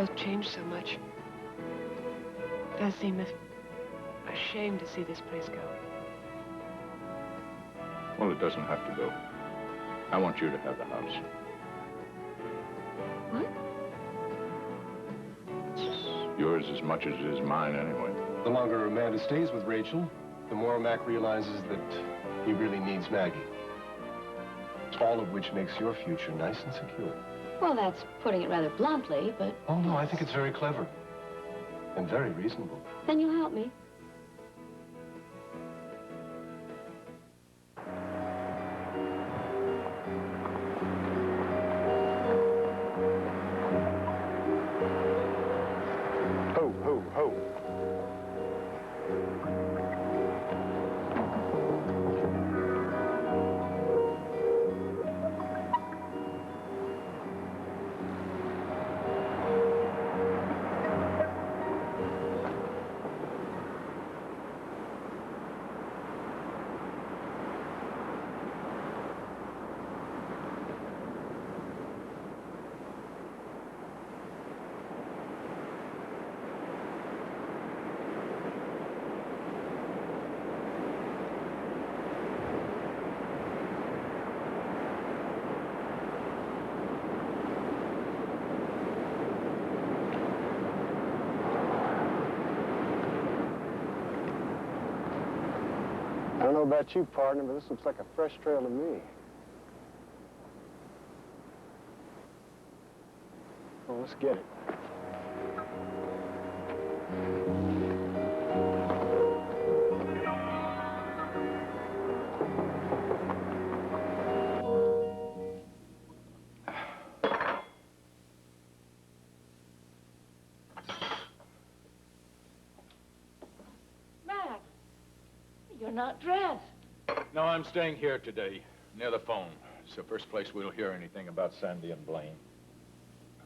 both changed so much. It does seem a shame to see this place go. Well, it doesn't have to go. I want you to have the house. What? It's yours as much as it is mine, anyway. The longer Amanda stays with Rachel, the more Mac realizes that he really needs Maggie. All of which makes your future nice and secure. Well, that's putting it rather bluntly, but... Oh, no, I think it's very clever. And very reasonable. Then you'll help me. Ho, ho, ho. I don't know about you, partner, but this looks like a fresh trail to me. Well, let's get it. Mac, you're not dressed. No, I'm staying here today, near the phone. It's the first place we'll hear anything about Sandy and Blaine.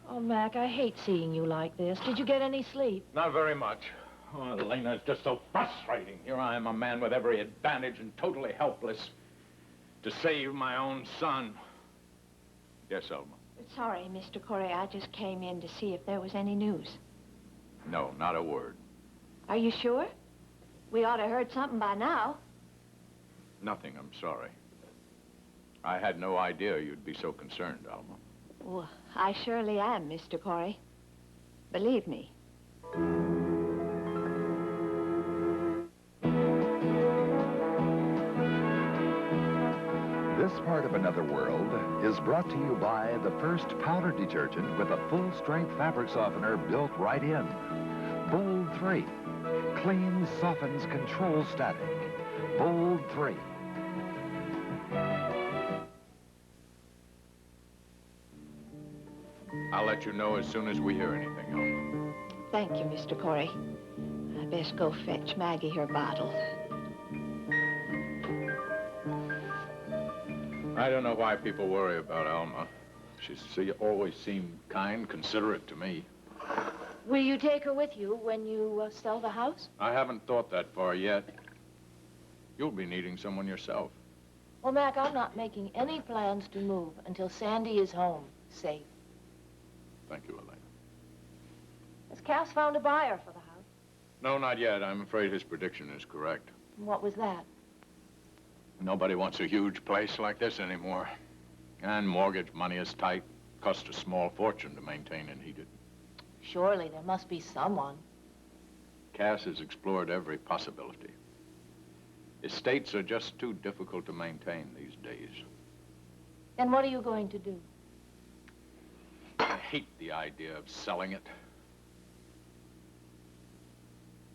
Oh, Mac, I hate seeing you like this. Did you get any sleep? Not very much. Oh, Elena, it's just so frustrating. Here I am, a man with every advantage and totally helpless to save my own son. Yes, Elma? Sorry, Mr. Corey. I just came in to see if there was any news. No, not a word. Are you sure? We ought to have heard something by now. Nothing, I'm sorry. I had no idea you'd be so concerned, Alma. Well, I surely am, Mr. Corey. Believe me. This part of Another World is brought to you by the first powder detergent with a full-strength fabric softener built right in. Bold 3. Cleans, softens, controls static. Bold 3. I'll let you know as soon as we hear anything, Alma. Thank you, Mr. Corey. I best go fetch Maggie her bottle. I don't know why people worry about Alma. She always seemed kind, considerate to me. Will you take her with you when you sell the house? I haven't thought that far yet. You'll be needing someone yourself. Well, Mac, I'm not making any plans to move until Sandy is home, safe. Thank you, Elena. Has Cass found a buyer for the house? No, not yet. I'm afraid his prediction is correct. What was that? Nobody wants a huge place like this anymore. And mortgage money is tight. Costs a small fortune to maintain and heat it. Surely there must be someone. Cass has explored every possibility. Estates are just too difficult to maintain these days. Then what are you going to do? I hate the idea of selling it.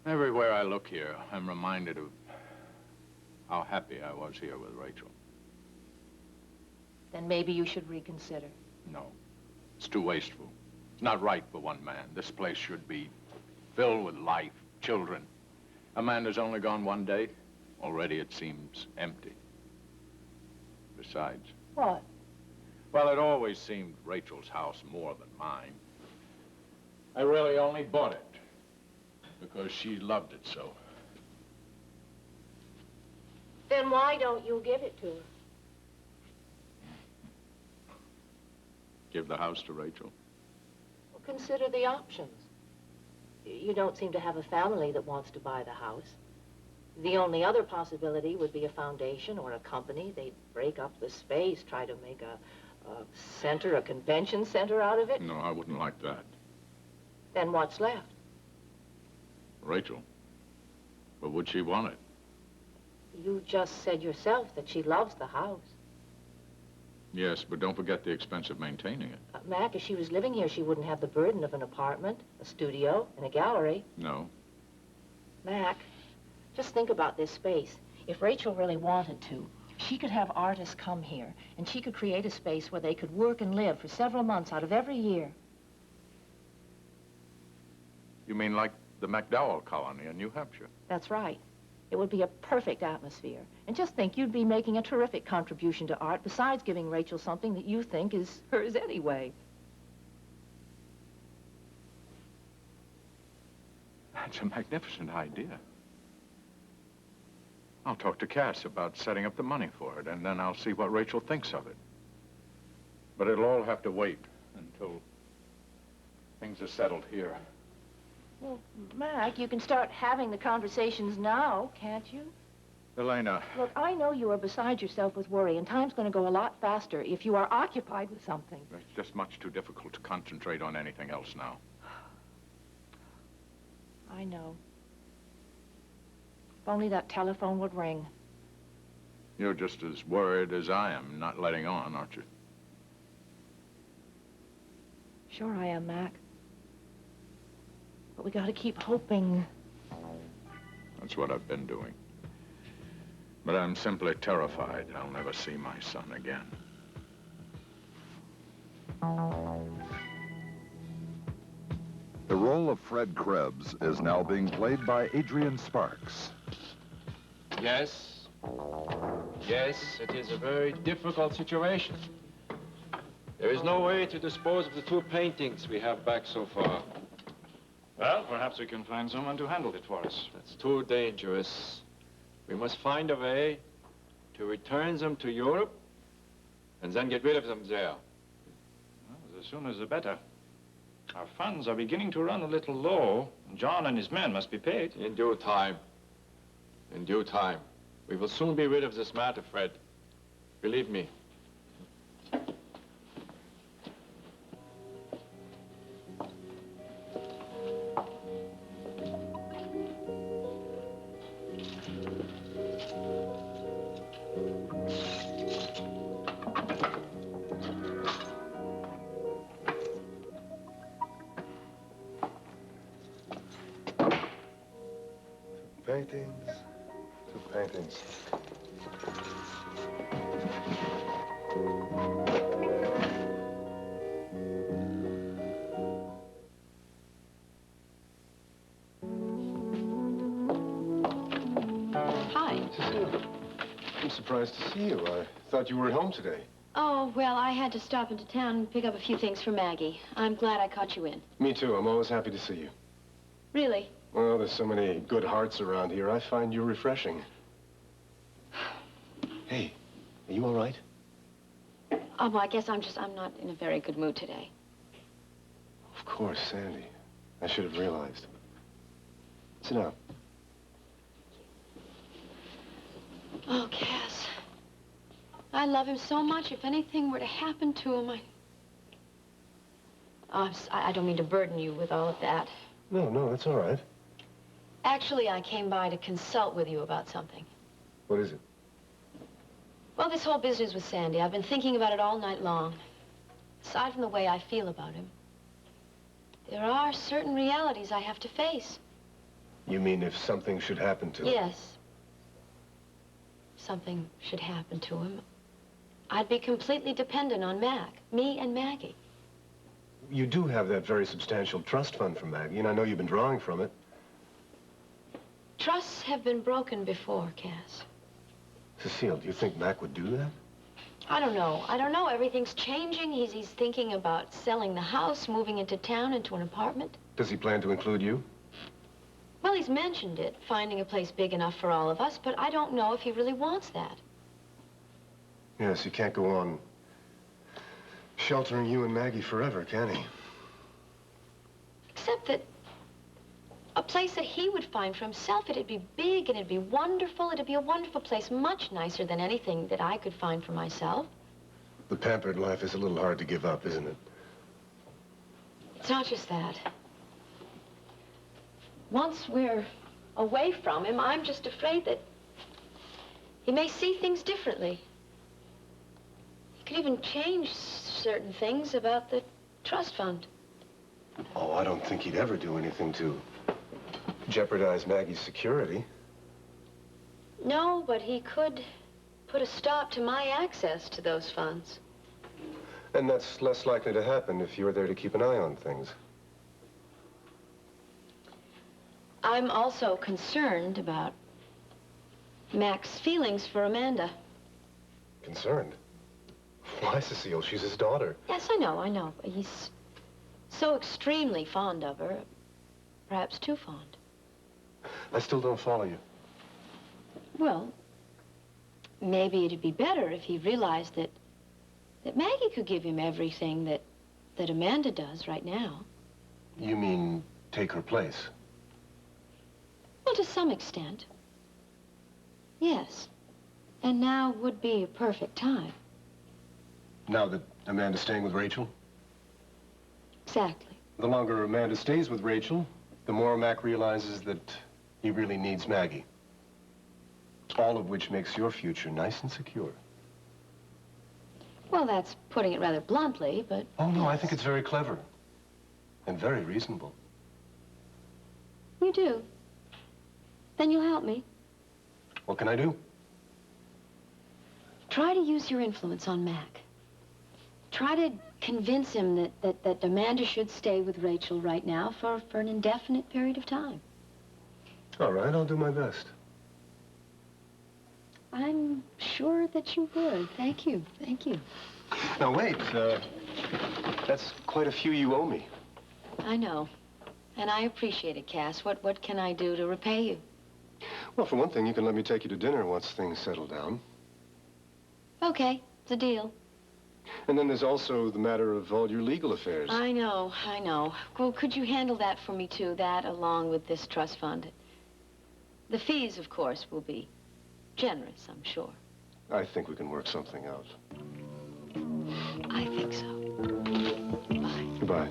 Everywhere I look here, I'm reminded of how happy I was here with Rachel. Then maybe you should reconsider. No, it's too wasteful. It's not right for one man. This place should be filled with life, children. Amanda's only gone one day. Already it seems empty. Besides... What? Well, it always seemed Rachel's house more than mine. I really only bought it because she loved it so. Then why don't you give it to her? Give the house to Rachel? Well, consider the options. You don't seem to have a family that wants to buy the house. The only other possibility would be a foundation or a company. They'd break up the space, try to make a center, a convention center out of it. No, I wouldn't like that. Then what's left? Rachel. But would she want it? You just said yourself that she loves the house. Yes, but don't forget the expense of maintaining it. Mac, if she was living here, she wouldn't have the burden of an apartment, a studio, and a gallery. No. Mac, just think about this space. If Rachel really wanted to, she could have artists come here, and she could create a space where they could work and live for several months out of every year. You mean like the MacDowell colony in New Hampshire? That's right. It would be a perfect atmosphere. And just think, you'd be making a terrific contribution to art, besides giving Rachel something that you think is hers anyway. That's a magnificent idea. I'll talk to Cass about setting up the money for it, and then I'll see what Rachel thinks of it. But it'll all have to wait until things are settled here. Well, Mac, you can start having the conversations now, can't you? Elena. Look, I know you are beside yourself with worry, and time's going to go a lot faster if you are occupied with something. It's just much too difficult to concentrate on anything else now. I know. If only that telephone would ring. You're just as worried as I am, not letting on, aren't you? Sure I am, Mac. But we gotta keep hoping. That's what I've been doing. But I'm simply terrified I'll never see my son again. The role of Fred Krebs is now being played by Adrian Sparks. Yes. Yes, it is a very difficult situation. There is no way to dispose of the 2 paintings we have back so far. Well, perhaps we can find someone to handle it for us. That's too dangerous. We must find a way to return them to Europe and then get rid of them there. Well, the sooner the better. Our funds are beginning to run a little low. John and his men must be paid. In due time. In due time. We will soon be rid of this matter, Fred. Believe me. Paintings, 2 paintings. Hi. Cecile, I'm surprised to see you. I thought you were at home today. Oh, well, I had to stop into town and pick up a few things for Maggie. I'm glad I caught you in. Me too. I'm always happy to see you. Really? Well, there's so many good hearts around here. I find you refreshing. Hey, are you all right? Oh, well, I guess I'm not in a very good mood today. Of course, Sandy. I should have realized. Sit down. Oh, Cass. I love him so much. If anything were to happen to him, I don't mean to burden you with all of that. No, that's all right. Actually, I came by to consult with you about something. What is it? Well, this whole business with Sandy, I've been thinking about it all night long. Aside from the way I feel about him, there are certain realities I have to face. You mean if something should happen to him? Yes. Something should happen to him. I'd be completely dependent on Mac, me and Maggie. You do have that very substantial trust fund from Maggie, and I know you've been drawing from it. Trusts have been broken before, Cass. Cecile, do you think Mac would do that? I don't know. Everything's changing. He's thinking about selling the house, moving into town, into an apartment. Does he plan to include you? Well, he's mentioned it, finding a place big enough for all of us, but I don't know if he really wants that. Yes, he can't go on sheltering you and Maggie forever, can he? except that a place that he would find for himself, it'd be big and it'd be wonderful. It'd be a wonderful place, much nicer than anything that I could find for myself. The pampered life is a little hard to give up, isn't it? It's not just that. Once we're away from him, I'm just afraid that he may see things differently. He could even change certain things about the trust fund. Oh, I don't think he'd ever do anything to jeopardize Maggie's security. No, but he could put a stop to my access to those funds. And that's less likely to happen if you're there to keep an eye on things. I'm also concerned about Mac's feelings for Amanda. Concerned? Why, Cecile? She's his daughter. Yes, I know. He's so extremely fond of her. Perhaps too fond. I still don't follow you. Well, maybe it'd be better if he realized that Maggie could give him everything that Amanda does right now. You mean take her place? Well, to some extent. Yes. And now would be a perfect time. Now that Amanda's staying with Rachel? Exactly. The longer Amanda stays with Rachel, the more Mac realizes that he really needs Maggie. All of which makes your future nice and secure. Well, that's putting it rather bluntly, but... Oh, no, I think it's very clever. And very reasonable. You do? Then you'll help me. What can I do? Try to use your influence on Mac. Try to convince him that Amanda should stay with Rachel right now for an indefinite period of time. All right, I'll do my best. I'm sure that you would. Thank you. Thank you. Now, wait. That's quite a few you owe me. I know. And I appreciate it, Cass. What can I do to repay you? Well, for one thing, you can let me take you to dinner once things settle down. Okay, it's a deal. And then there's also the matter of all your legal affairs. I know. Well, could you handle that for me, too? That, along with this trust fund. The fees, of course, will be generous, I'm sure. I think we can work something out. I think so. Bye. Goodbye.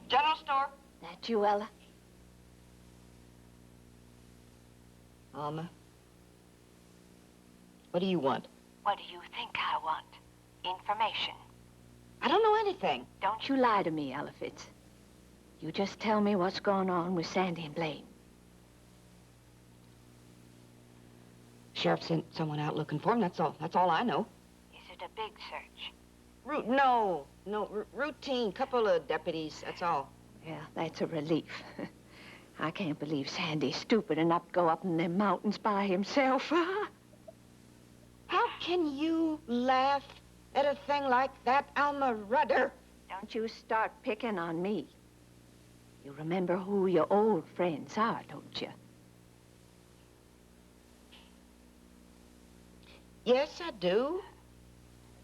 General store? That you, Ella? Alma, what do you want? What do you think I want? Information. I don't know anything. Don't you lie to me, Ella Fitz. You just tell me what's going on with Sandy and Blaine. Sheriff sent someone out looking for him, that's all. That's all I know. Is it a big search? Routine. Couple of deputies, that's all. Yeah, that's a relief. I can't believe Sandy's stupid enough to go up in them mountains by himself. How can you laugh at a thing like that, Alma Rudder? Don't you start picking on me. You remember who your old friends are, don't you? Yes, I do.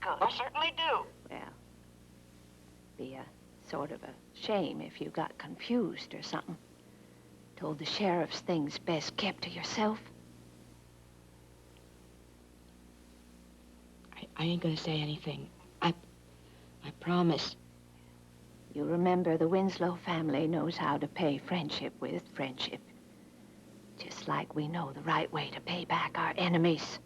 Good. I certainly do. Well, be a sort of a shame if you got confused or something. Told the sheriff's things best kept to yourself. I ain't gonna say anything. I promise. You remember the Winslow family knows how to pay friendship with friendship. Just like we know the right way to pay back our enemies.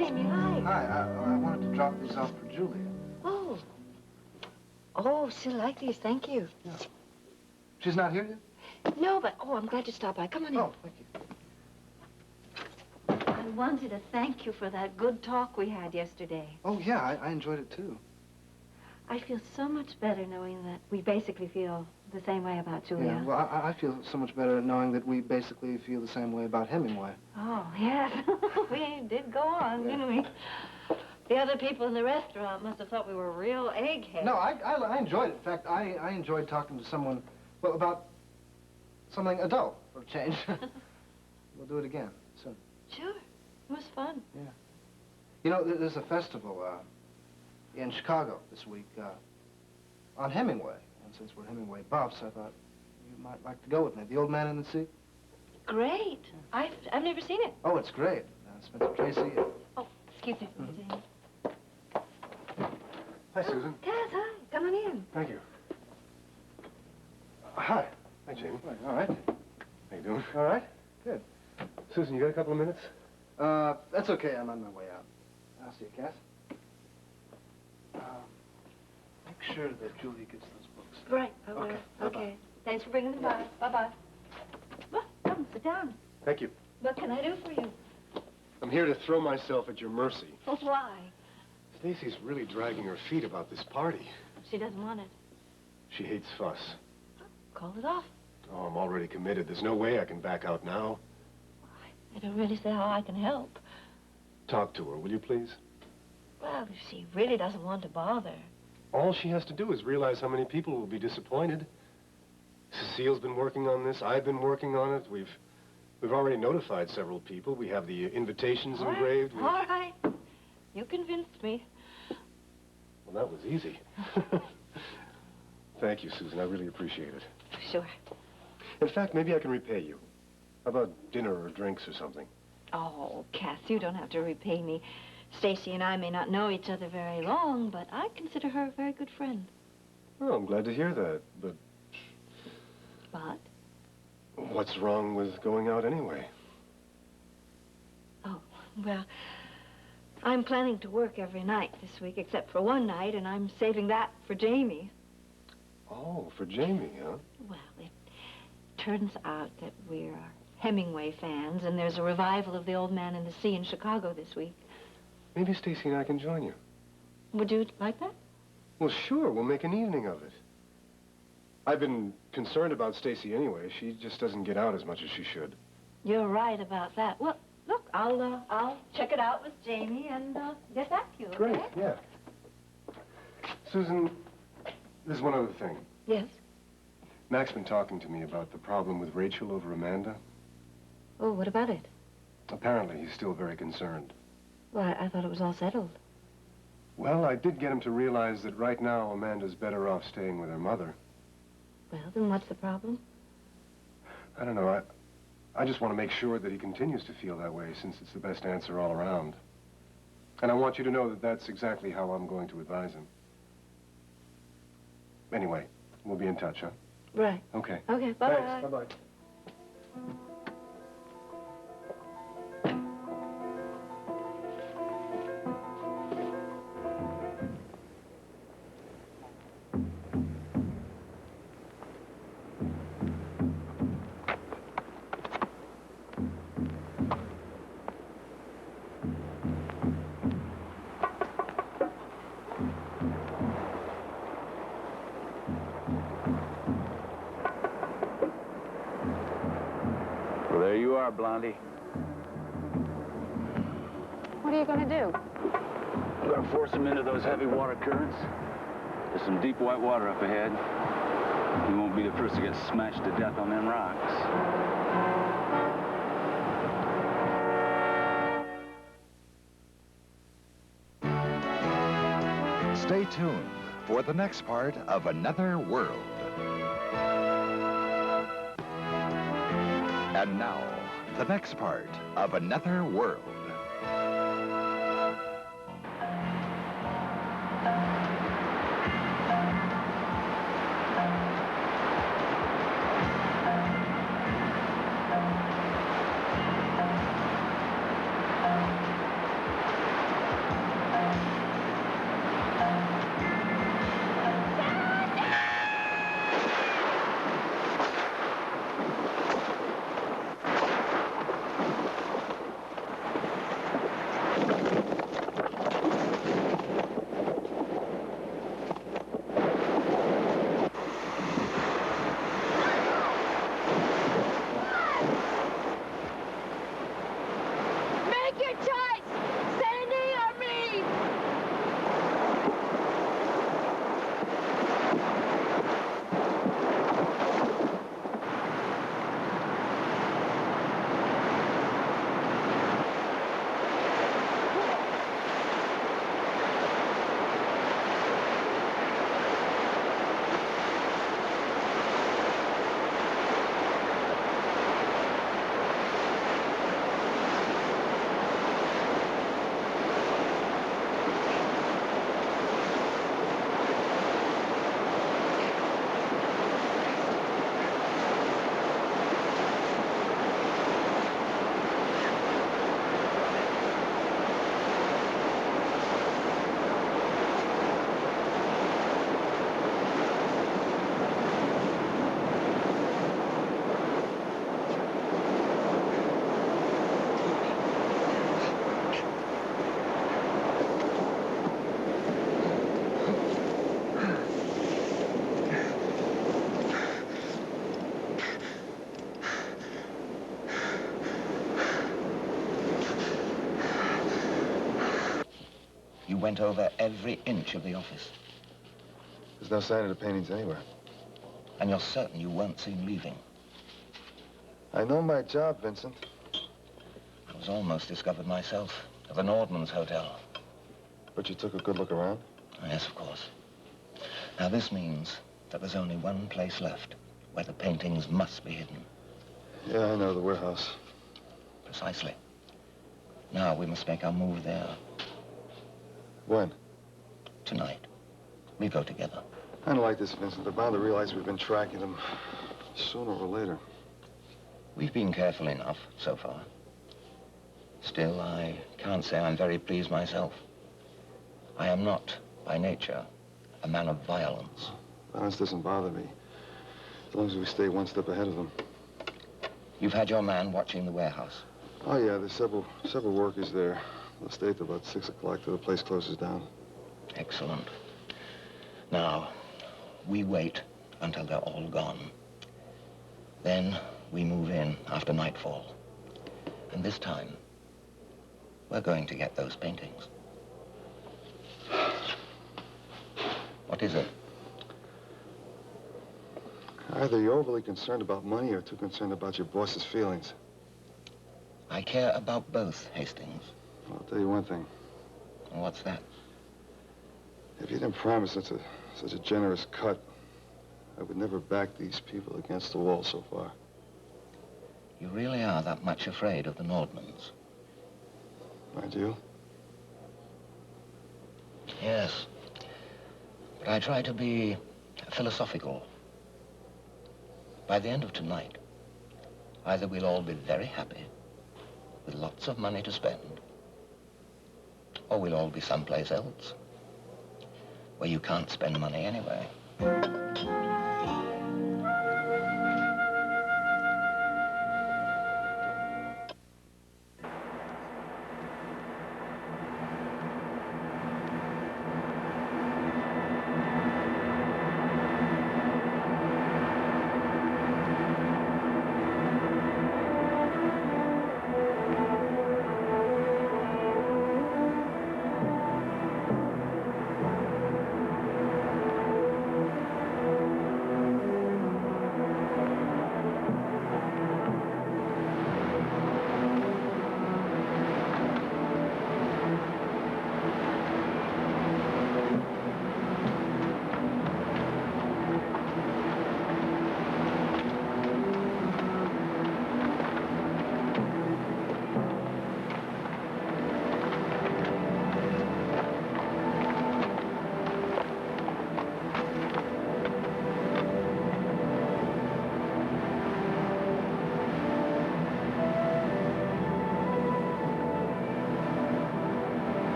Jamie, hi. Hi, I wanted to drop these off for Julia. Oh. Oh, she'll like these, thank you. Yeah. She's not here yet? No, but, oh, I'm glad you stopped by. Come on in. Oh, thank you. I wanted to thank you for that good talk we had yesterday. Oh, yeah, I enjoyed it, too. I feel so much better knowing that we basically feel the same way about Julia. Yeah, well, I feel so much better knowing that we basically feel the same way about Hemingway. Oh, yes. We did go on, didn't we? The other people in the restaurant must have thought we were real eggheads. No, I enjoyed it. In fact, I enjoyed talking to someone, well, about something adult, for a change. We'll do it again soon. Sure. It was fun. Yeah. You know, there's a festival in Chicago this week on Hemingway. And since we're Hemingway buffs, I thought you might like to go with me. The Old Man in the Sea? Great. I've never seen it. Oh, it's great. Spencer Tracy. Oh, excuse me, Jamie. Hi, Susan. Cass, hi. Come on in. Thank you. Hi. Hi, Jamie. Hi, all right. How you doing? All right. Good. Susan, you got a couple of minutes? That's okay. I'm on my way out. I'll see you, Cass. Make sure that Julie gets those books. Right, I will. Okay. Okay. Thanks for bringing them by. Bye-bye. Well, come, sit down. Thank you. What can I do for you? I'm here to throw myself at your mercy. Oh, why? Stacy's really dragging her feet about this party. She doesn't want it. She hates fuss. Call it off. Oh, I'm already committed. There's no way I can back out now. I don't really see how I can help. Talk to her, will you please? Well, if she really doesn't want to bother. All she has to do is realize how many people will be disappointed. Cecile's been working on this. I've been working on it. We've already notified several people. We have the invitations engraved. All right. You convinced me. Well, that was easy. Thank you, Susan. I really appreciate it. Sure. In fact, maybe I can repay you. How about dinner or drinks or something? Oh, Cass, you don't have to repay me. Stacy and I may not know each other very long, but I consider her a very good friend. Well, I'm glad to hear that, but... But? What's wrong with going out anyway? Oh, well, I'm planning to work every night this week, except for one night, and I'm saving that for Jamie. Oh, for Jamie, huh? Well, it turns out that we're Hemingway fans, and there's a revival of The Old Man in the Sea in Chicago this week. Maybe Stacy and I can join you. Would you like that? Well, sure. We'll make an evening of it. I've been concerned about Stacy anyway. She just doesn't get out as much as she should. You're right about that. Well, look, I'll check it out with Jamie and get back to you, okay? Great, yeah. Susan, there's one other thing. Yes? Mac's been talking to me about the problem with Rachel over Amanda. Oh, what about it? Apparently, he's still very concerned. Well, I thought it was all settled. Well, I did get him to realize that right now Amanda's better off staying with her mother. Well, then what's the problem? I don't know. I just want to make sure that he continues to feel that way, since it's the best answer all around. And I want you to know that that's exactly how I'm going to advise him. Anyway, we'll be in touch, huh? Right. Okay. Okay, bye-bye. Thanks. Bye-bye. Well, there you are, Blondie. What are you going to do? We're gonna force them into those heavy water currents. There's some deep white water up ahead. You won't be the first to get smashed to death on them rocks. Stay tuned for the next part of Another World. And now, the next part of Another World. You went over every inch of the office. There's no sign of the paintings anywhere. And you're certain you weren't seen leaving? I know my job, Vincent. I was almost discovered myself at the Nordman's Hotel. But you took a good look around? Oh, yes, of course. Now, this means that there's only one place left where the paintings must be hidden. Yeah, I know, the warehouse. Precisely. Now we must make our move there. When? Tonight. We go together. I don't like this, Vincent. They're bound to realize we've been tracking them sooner or later. We've been careful enough so far. Still, I can't say I'm very pleased myself. I am not, by nature, a man of violence. Violence doesn't bother me, as long as we stay one step ahead of them. You've had your man watching the warehouse? Oh, yeah, there's several workers there. They'll stay till about 6 o'clock till the place closes down. Excellent. Now, we wait until they're all gone. Then we move in after nightfall. And this time, we're going to get those paintings. What is it? Either you're overly concerned about money or too concerned about your boss's feelings. I care about both, Hastings. I'll tell you one thing. And what's that? If you didn't promise such a generous cut, I would never back these people against the wall so far. You really are that much afraid of the Nordmans? Aren't you? Yes. But I try to be philosophical. By the end of tonight, either we'll all be very happy, with lots of money to spend, or we'll all be someplace else, where you can't spend money anyway.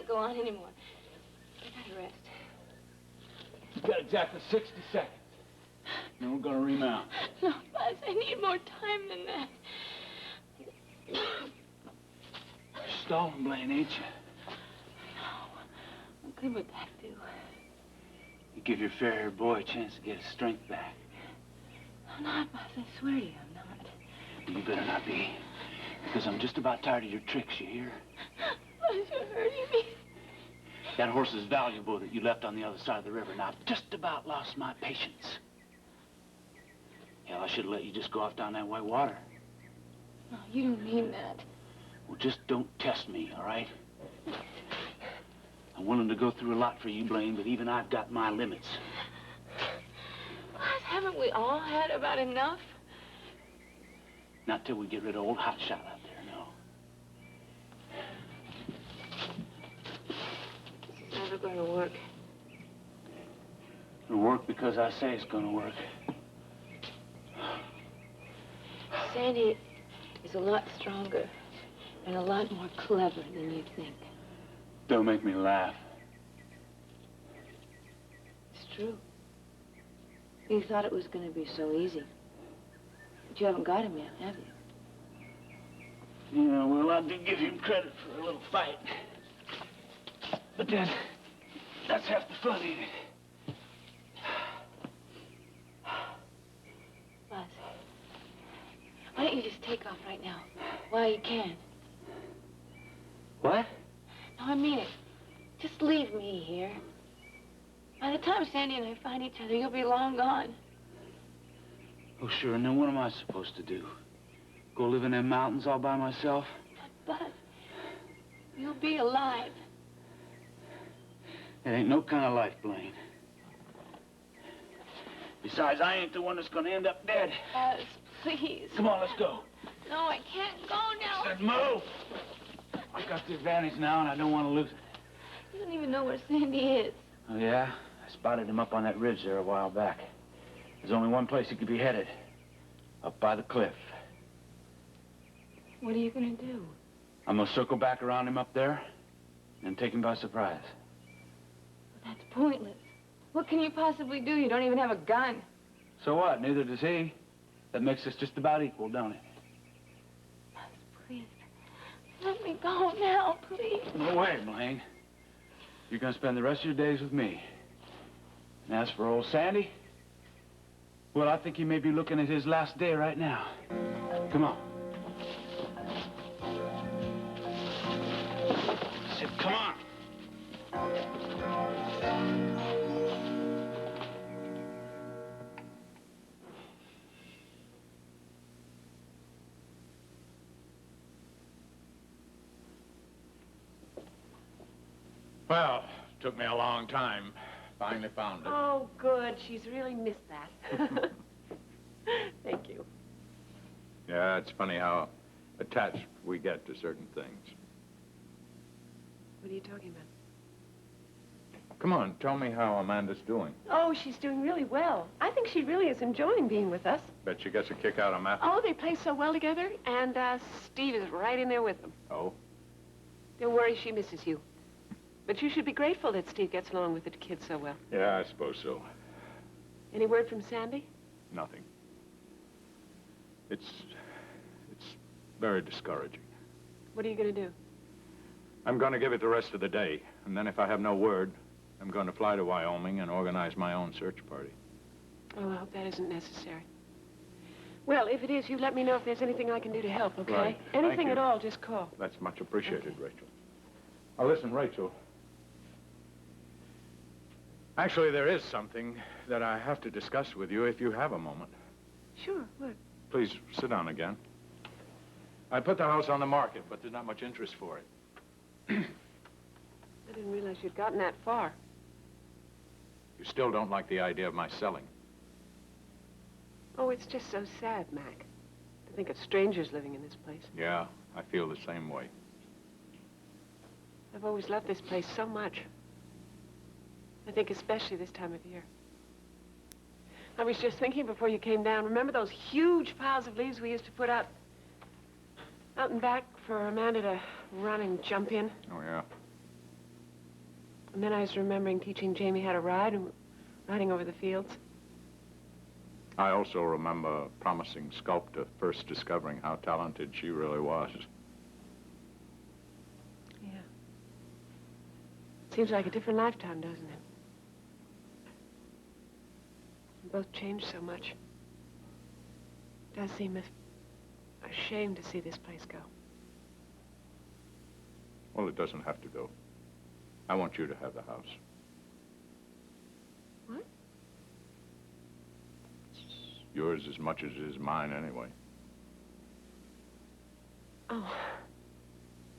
Go on anymore. I gotta rest. You've got exactly 60 seconds. Then we're gonna remount. No, Buzz, I need more time than that. You're stalling, Blaine, ain't you? No. What good would that do? You give your fair-haired boy a chance to get his strength back. I'm not, Buzz. I swear to you, I'm not. You better not be. Because I'm just about tired of your tricks, you hear? Buzz, you're hurting me. That horse is valuable that you left on the other side of the river, and I've just about lost my patience. Hell, I should have let you just go off down that white water. No, you don't mean that. Well, just don't test me, all right? I'm willing to go through a lot for you, Blaine, but even I've got my limits. Buzz, haven't we all had about enough? Not till we get rid of old hotshot out there, no. It's never going to work. It'll work because I say it's going to work. Sandy, is a lot stronger and a lot more clever than you think. Don't make me laugh. It's true. You thought it was going to be so easy. But you haven't got him yet, have you? Yeah, well, I do give him credit for a little fight. But that's half the fun, ain't it? Buzz, why don't you just take off right now, while you can? What? No, I mean it. Just leave me here. By the time Sandy and I find each other, you'll be long gone. Oh, sure, and then what am I supposed to do? Go live in them mountains all by myself? But, Buzz, you'll be alive. It ain't no kind of life, Blaine. Besides, I ain't the one that's gonna end up dead. Buzz, please. Come on, let's go. No, I can't go now. I said move! I got the advantage now, and I don't want to lose it. You don't even know where Sandy is. Oh, yeah? I spotted him up on that ridge there a while back. There's only one place he could be headed. Up by the cliff. What are you gonna do? I'm gonna circle back around him up there and take him by surprise. That's pointless. What can you possibly do? You don't even have a gun. So what? Neither does he. That makes us just about equal, don't it? Buzz, please. Let me go now, please. No way, Blaine. You're gonna spend the rest of your days with me. And as for old Sandy, well, I think he may be looking at his last day right now. Come on. I said, come on. Well, took me a long time. Finally found it. Oh, good. She's really missed that. Thank you. Yeah, it's funny how attached we get to certain things. What are you talking about? Come on, tell me how Amanda's doing. Oh, she's doing really well. I think she really is enjoying being with us. Bet she gets a kick out of Matthew. Oh, they play so well together, and Steve is right in there with them. Oh? Don't worry, she misses you. But you should be grateful that Steve gets along with the kids so well. Yeah, I suppose so. Any word from Sandy? Nothing. It's very discouraging. What are you going to do? I'm going to give it the rest of the day, and then if I have no word, I'm going to fly to Wyoming and organize my own search party. Oh, I hope that isn't necessary. Well, if it is, you let me know if there's anything I can do to help, okay? Right. Anything Thank you. at all, just call. That's much appreciated, Rachel. Now, listen, Rachel. Actually, there is something that I have to discuss with you if you have a moment. Sure, what? Please, sit down again. I put the house on the market, but there's not much interest for it. I didn't realize you'd gotten that far. You still don't like the idea of my selling. Oh, it's just so sad, Mac. To think of strangers living in this place. Yeah, I feel the same way. I've always loved this place so much. I think especially this time of year. I was just thinking before you came down, remember those huge piles of leaves we used to put out and back for Amanda to run and jump in? Oh, yeah. And then I was remembering teaching Jamie how to ride and riding over the fields. I also remember promising Sculptor first discovering how talented she really was. Yeah. Seems like a different lifetime, doesn't it? We both changed so much. It does seem a shame to see this place go. Well, it doesn't have to go. I want you to have the house. What? It's yours as much as it is mine, anyway. Oh,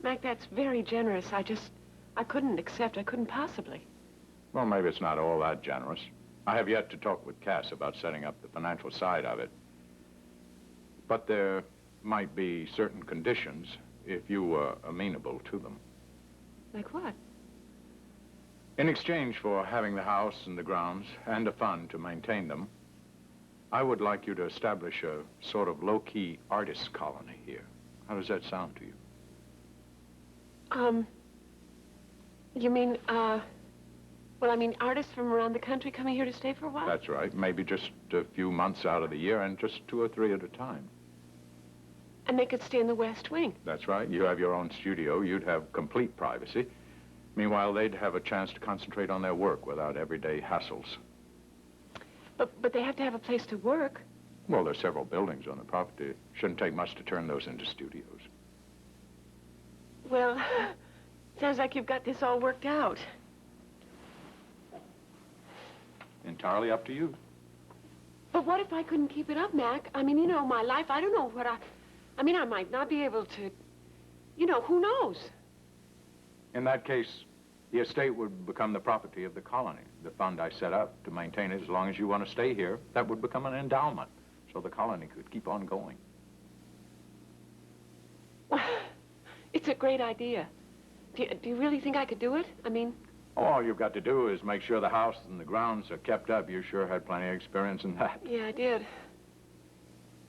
Mac, that's very generous. I couldn't accept. I couldn't possibly. Well, maybe it's not all that generous. I have yet to talk with Cass about setting up the financial side of it. But there might be certain conditions if you were amenable to them. Like what? In exchange for having the house and the grounds and a fund to maintain them, I would like you to establish a sort of low-key artist colony here. How does that sound to you? You mean, well, I mean, artists from around the country coming here to stay for a while? That's right. Maybe just a few months out of the year and just 2 or 3 at a time. And they could stay in the West Wing. That's right. You have your own studio. You'd have complete privacy. Meanwhile, they'd have a chance to concentrate on their work without everyday hassles. But they have to have a place to work. Well, there's several buildings on the property. Shouldn't take much to turn those into studios. Well, sounds like you've got this all worked out. Entirely up to you. But what if I couldn't keep it up, Mac? I mean, you know, my life, I don't know what I mean, I might not be able to, you know, who knows? In that case, the estate would become the property of the colony. The fund I set up to maintain it as long as you want to stay here, that would become an endowment, so the colony could keep on going. It's a great idea. Do you really think I could do it? I mean... All you've got to do is make sure the house and the grounds are kept up. You sure had plenty of experience in that. Yeah, I did.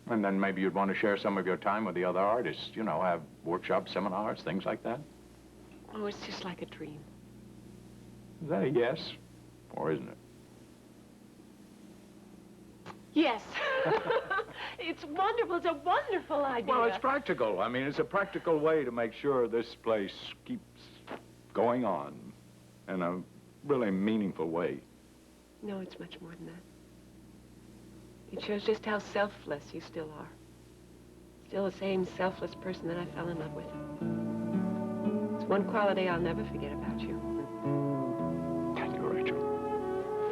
And then maybe you'd want to share some of your time with the other artists. You know, have workshops, seminars, things like that. Oh, it's just like a dream. Is that a yes? Or isn't it? Yes. It's wonderful. It's a wonderful idea. Well, it's practical. I mean, it's a practical way to make sure this place keeps going on in a really meaningful way. No, it's much more than that. It shows just how selfless you still are. Still the same selfless person that I fell in love with. It's one quality I'll never forget about you. Thank you, Rachel.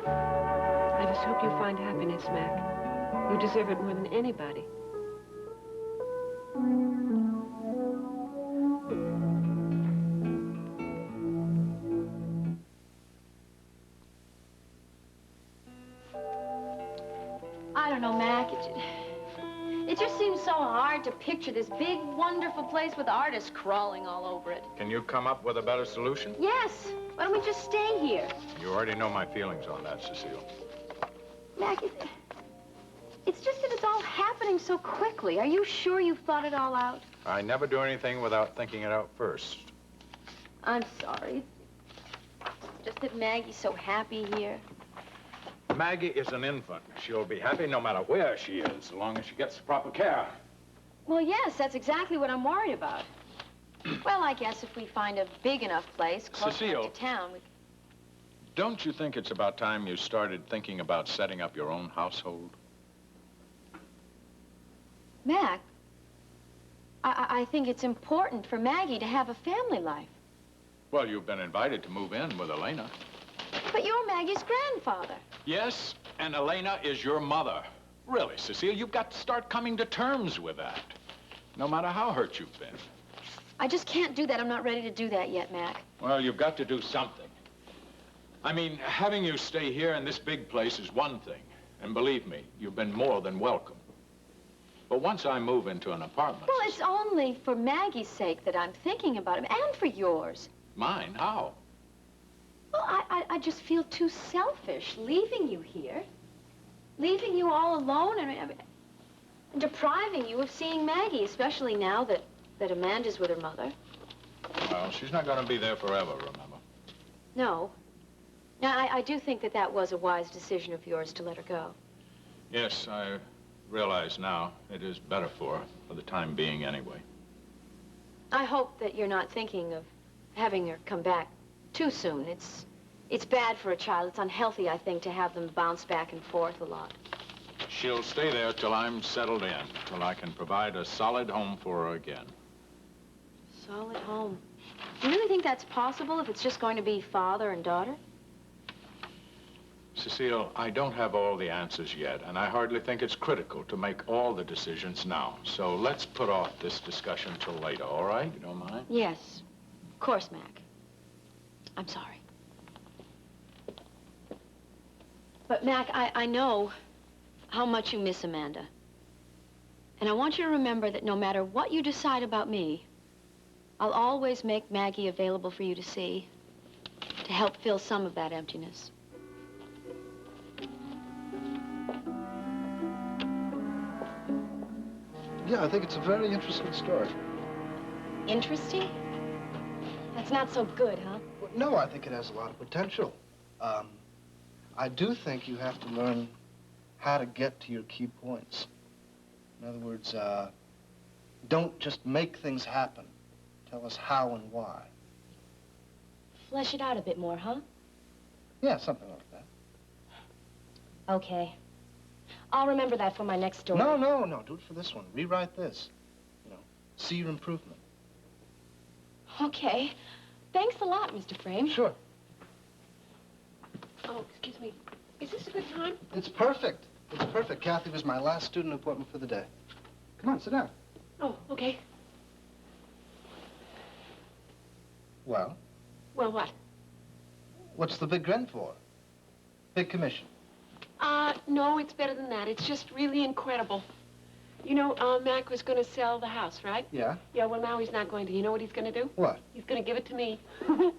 I just hope you find happiness, Mac. You deserve it more than anybody. I don't know, Mac. It just seems so hard to picture this big, wonderful place with artists crawling all over it. Can you come up with a better solution? Yes. Why don't we just stay here? You already know my feelings on that, Cecile. Mac, it's just that it's all happening so quickly. Are you sure you've thought it all out? I never do anything without thinking it out first. I'm sorry. It's just that Maggie's so happy here. Maggie is an infant. She'll be happy no matter where she is, as long as she gets the proper care. Well, yes, that's exactly what I'm worried about. Well, I guess if we find a big enough place close Cecile, enough to town, we... Don't you think it's about time you started thinking about setting up your own household? Mac, I think it's important for Maggie to have a family life. Well, you've been invited to move in with Elena. But you're Maggie's grandfather. Yes, and Elena is your mother. Really, Cecile, you've got to start coming to terms with that, no matter how hurt you've been. I just can't do that. I'm not ready to do that yet, Mac. Well, you've got to do something. I mean, having you stay here in this big place is one thing, and believe me, you've been more than welcome. But once I move into an apartment... Well, it's only for Maggie's sake that I'm thinking about him, and for yours. Mine? How? Well, I just feel too selfish leaving you here. Leaving you all alone and depriving you of seeing Maggie, especially now that Amanda's with her mother. Well, she's not going to be there forever, remember? No. Now, I do think that was a wise decision of yours to let her go. Yes, I realize now it is better for her, for the time being anyway. I hope that you're not thinking of having her come back too soon. It's bad for a child. It's unhealthy, I think, to have them bounce back and forth a lot. She'll stay there till I'm settled in, till I can provide a solid home for her again. Solid home. Do you really think that's possible if it's just going to be father and daughter? Cecile, I don't have all the answers yet, and I hardly think it's critical to make all the decisions now. So let's put off this discussion till later, all right? You don't mind? Yes. Of course, Mac. I'm sorry. But, Mac, I know how much you miss Amanda. And I want you to remember that no matter what you decide about me, I'll always make Maggie available for you to see, to help fill some of that emptiness. Yeah, I think it's a very interesting story. Interesting? That's not so good, huh? Well, no, I think it has a lot of potential. I do think you have to learn how to get to your key points. In other words, don't just make things happen. Tell us how and why. Flesh it out a bit more, huh? Yeah, something like that. Okay. I'll remember that for my next story. No, no, no. Do it for this one. Rewrite this. You know, see your improvement. Okay. Thanks a lot, Mr. Frame. Sure. Oh, excuse me. Is this a good time? It's perfect. It's perfect. Kathy was my last student appointment for the day. Come on, sit down. Oh, okay. Well? Well, what? What's the big grin for? Big commission. No, it's better than that. It's just really incredible. You know, Mac was going to sell the house, right? Yeah? Yeah, well, now he's not going to. You know what he's going to do? What? He's going to give it to me. To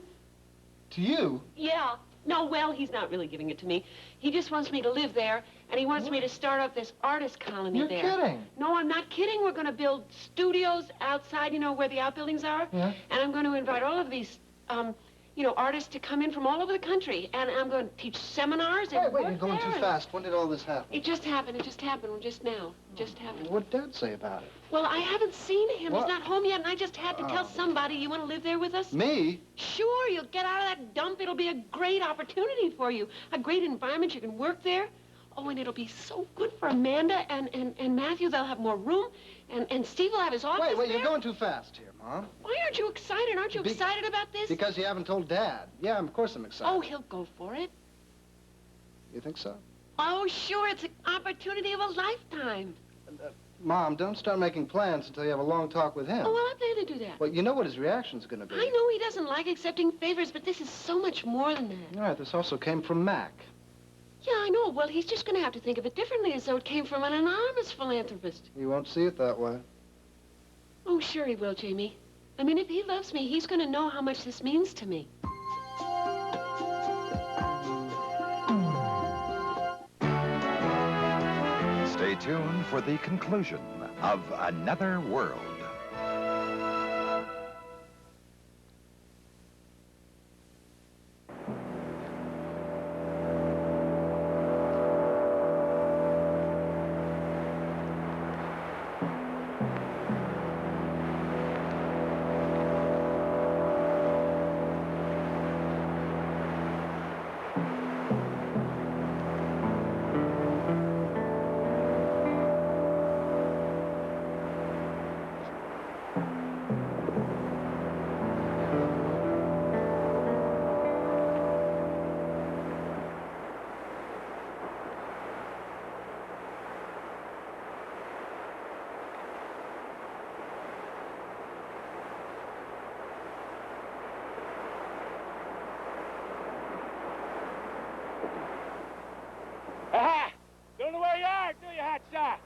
you? Yeah. No, well, he's not really giving it to me. He just wants me to live there, and he wants me to start up this artist colony You're there. kidding. No, I'm not kidding. We're going to build studios outside, you know, where the outbuildings are. Yeah? And I'm going to invite all of these, you know, artists to come in from all over the country. And I'm going to teach seminars and Wait, work you're going there too and- fast. When did all this happen? It just happened. It just happened just now. It just happened. What'd Dad say about it? Well, I haven't seen him. What? He's not home yet, and I just had to tell somebody. You want to live there with us? Me? Sure, you'll get out of that dump. It'll be a great opportunity for you. A great environment. You can work there. Oh, and it'll be so good for Amanda and Matthew. They'll have more room. And Steve will have his office Wait, there. you're going too fast here, Mom. Why aren't you excited? Aren't you excited about this? Because you haven't told Dad. Yeah, of course I'm excited. Oh, he'll go for it. You think so? Oh, sure. It's an opportunity of a lifetime. Mom, don't start making plans until you have a long talk with him. Oh, well, I plan to do that. Well, you know what his reaction's going to be. I know he doesn't like accepting favors, but this is so much more than that. All right, this also came from Mac. Yeah, I know. Well, he's just going to have to think of it differently, as though it came from an anonymous philanthropist. He won't see it that way. Oh, sure he will, Jamie. I mean, if he loves me, he's going to know how much this means to me. Stay tuned for the conclusion of Another World. Aha! Don't know where you are, do you, hot shot?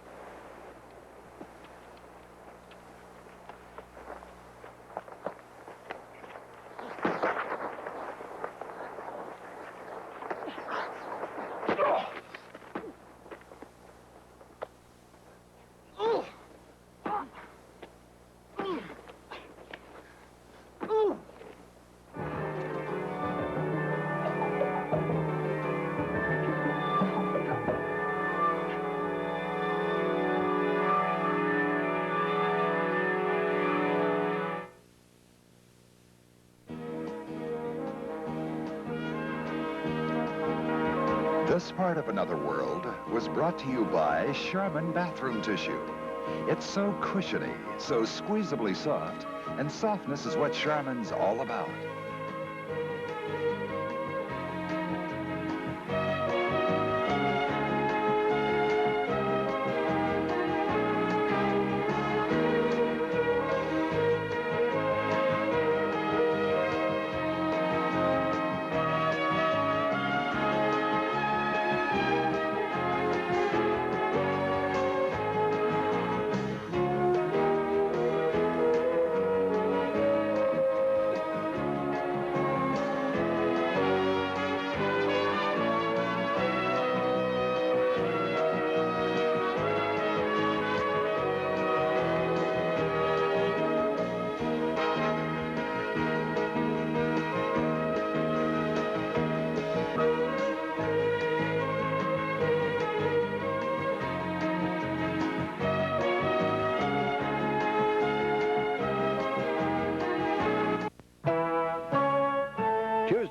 This part of Another World was brought to you by Charmin Bathroom Tissue. It's so cushiony, so squeezably soft, and softness is what Charmin's all about.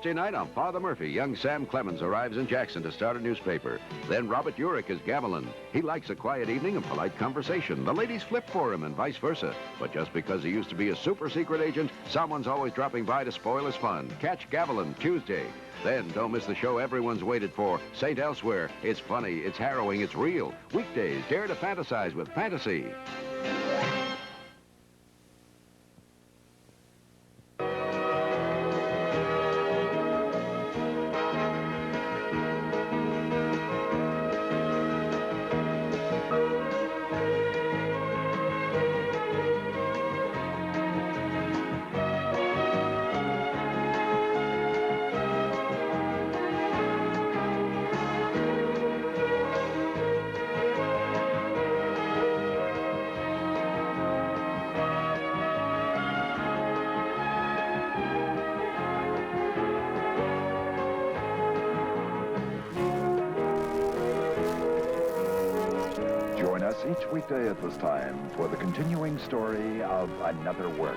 Thursday night on Father Murphy, young Sam Clemens arrives in Jackson to start a newspaper. Then Robert Urich is Gamelin. He likes a quiet evening and polite conversation. The ladies flip for him and vice versa. But just because he used to be a super secret agent, someone's always dropping by to spoil his fun. Catch Gamelin Tuesday. Then don't miss the show everyone's waited for, St. Elsewhere. It's funny, it's harrowing, it's real. Weekdays, dare to fantasize with fantasy. Join us each weekday at this time for the continuing story of Another Work.